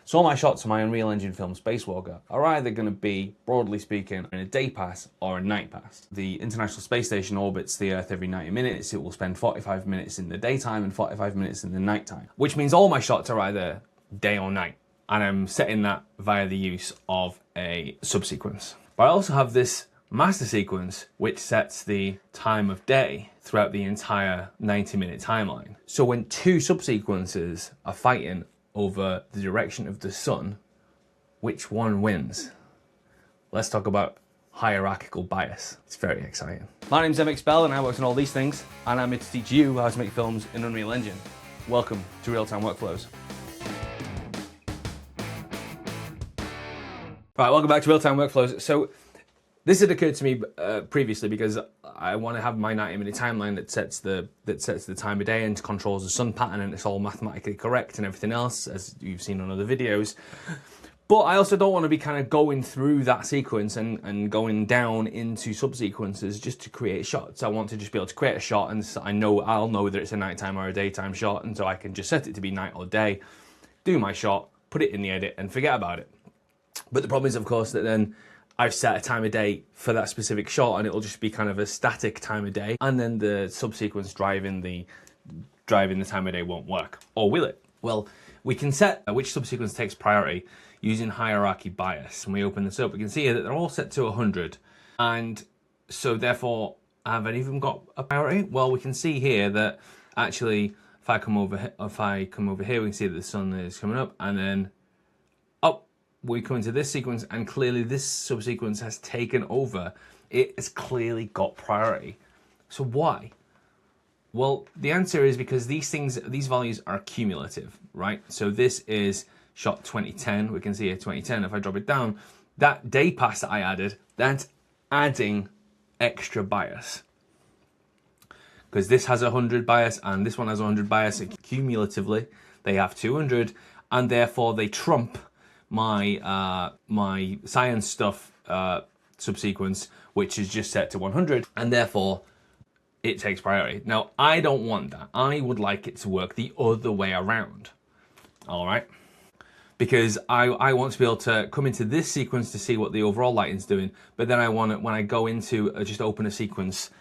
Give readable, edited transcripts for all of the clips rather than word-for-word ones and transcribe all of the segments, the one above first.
So all my shots on my Unreal Engine film Spacewalker are either going to be, broadly speaking, in a day pass or a night pass. The International Space Station orbits the Earth every 90 minutes. It will spend 45 minutes in the daytime and 45 minutes in the nighttime, which means all my shots are either day or night. And I'm setting that via the use of a subsequence. But I also have this master sequence, which sets the time of day throughout the entire 90-minute timeline. So when two subsequences are fighting over the direction of the sun, which one wins? Let's talk about hierarchical bias. It's very exciting. My name's MXBell and I work on all these things, and I'm here to teach you how to make films in Unreal Engine. Welcome to Realtime Workflows. Right, welcome back to Realtime Workflows. So this had occurred to me previously because I want to have my 90-minute timeline that sets the time of day and controls the sun pattern, and it's all mathematically correct and everything else, as you've seen on other videos. But I also don't want to be kind of going through that sequence and going down into subsequences just to create shots. I want to just be able to create a shot, and I'll know whether it's a nighttime or a daytime shot, and so I can just set it to be night or day, do my shot, put it in the edit, and forget about it. But the problem is, of course, that then I've set a time of day for that specific shot, and it'll just be kind of a static time of day, and then the subsequence driving the time of day won't work. Or will it? Well, we can set which subsequence takes priority using hierarchy bias. When we open this up, we can see here that they're all set to 100, and so therefore, have any of them got a priority? Well, we can see here that actually, if I come over here, we can see that the sun is coming up, and then we come into this sequence, and clearly this subsequence has taken over. It has clearly got priority. So why? Well, the answer is because these values are cumulative, right? So this is shot 2010. We can see here 2010. If I drop it down, that day pass that I added, that's adding extra bias. Because this has 100 bias and this one has 100 bias. And cumulatively, they have 200, and therefore they trump my my science stuff subsequence, which is just set to 100, and therefore it takes priority. Now, I don't want that. I would like it to work the other way around, all right? Because I want to be able to come into this sequence to see what the overall lighting's doing, but then I want it, when I go into just open a sequence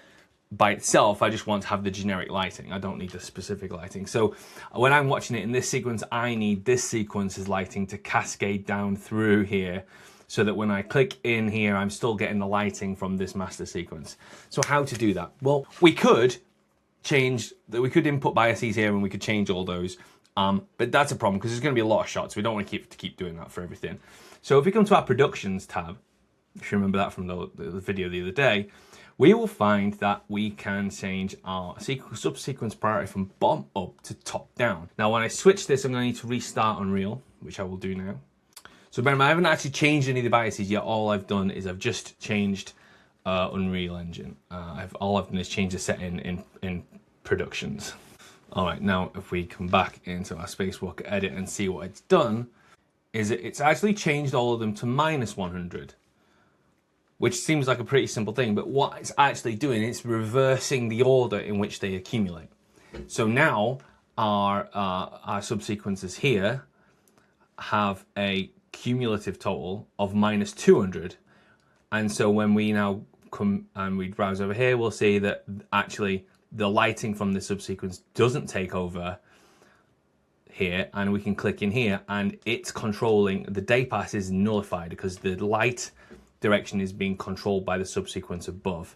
by itself, I just want to have the generic lighting. I don't need the specific lighting. So when I'm watching it in this sequence, I need this sequence's lighting to cascade down through here, so that when I click in here, I'm still getting the lighting from this master sequence. So how to do that? Well, we could input biases here, and we could change all those. But that's a problem because there's going to be a lot of shots. We don't want to keep doing that for everything. So if we come to our productions tab, if you remember that from the video the other day, we will find that we can change our subsequence priority from bottom up to top down. Now, when I switch this, I'm going to need to restart Unreal, which I will do now. So remember, I haven't actually changed any of the biases yet. All I've done is I've just changed Unreal Engine. All I've done is change the setting in productions. All right, now if we come back into our Spacewalker edit and see what it's done, is it's actually changed all of them to -100. Which seems like a pretty simple thing, but what it's actually doing, it's reversing the order in which they accumulate. So now our subsequences here have a cumulative total of -200. And so when we now come and we browse over here, we'll see that actually the lighting from the subsequence doesn't take over here, and we can click in here and it's controlling, the day pass is nullified because the light direction is being controlled by the subsequence above.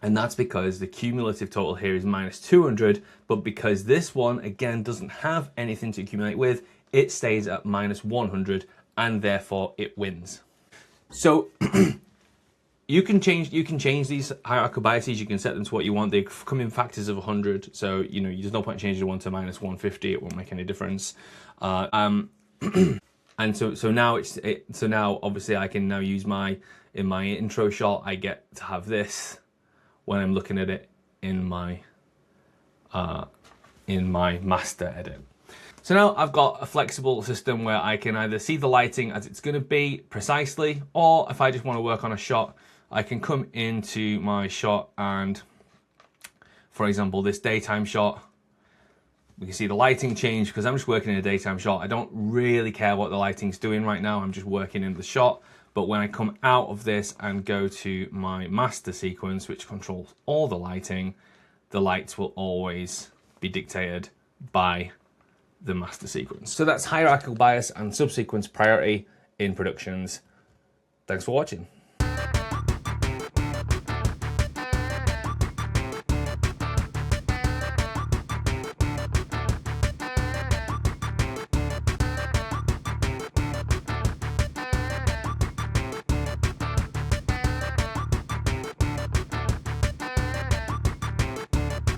And that's because the cumulative total here is -200, but because this one again doesn't have anything to accumulate with, it stays at -100, and therefore it wins. So you can change these hierarchical biases. You can set them to what you want. They come in factors of 100, so there's no point changing one to -150. It won't make any difference. And so now obviously I can now use in my intro shot, I get to have this when I'm looking at it in my master edit. So now I've got a flexible system where I can either see the lighting as it's going to be precisely, or if I just want to work on a shot, I can come into my shot and, for example, this daytime shot, We can see the lighting change because I'm just working in a daytime shot. I don't really care what the lighting's doing right now. I'm just working in the shot. But when I come out of this and go to my master sequence, which controls all the lighting, the lights will always be dictated by the master sequence. So that's hierarchical bias and subsequence priority in productions. Thanks for watching.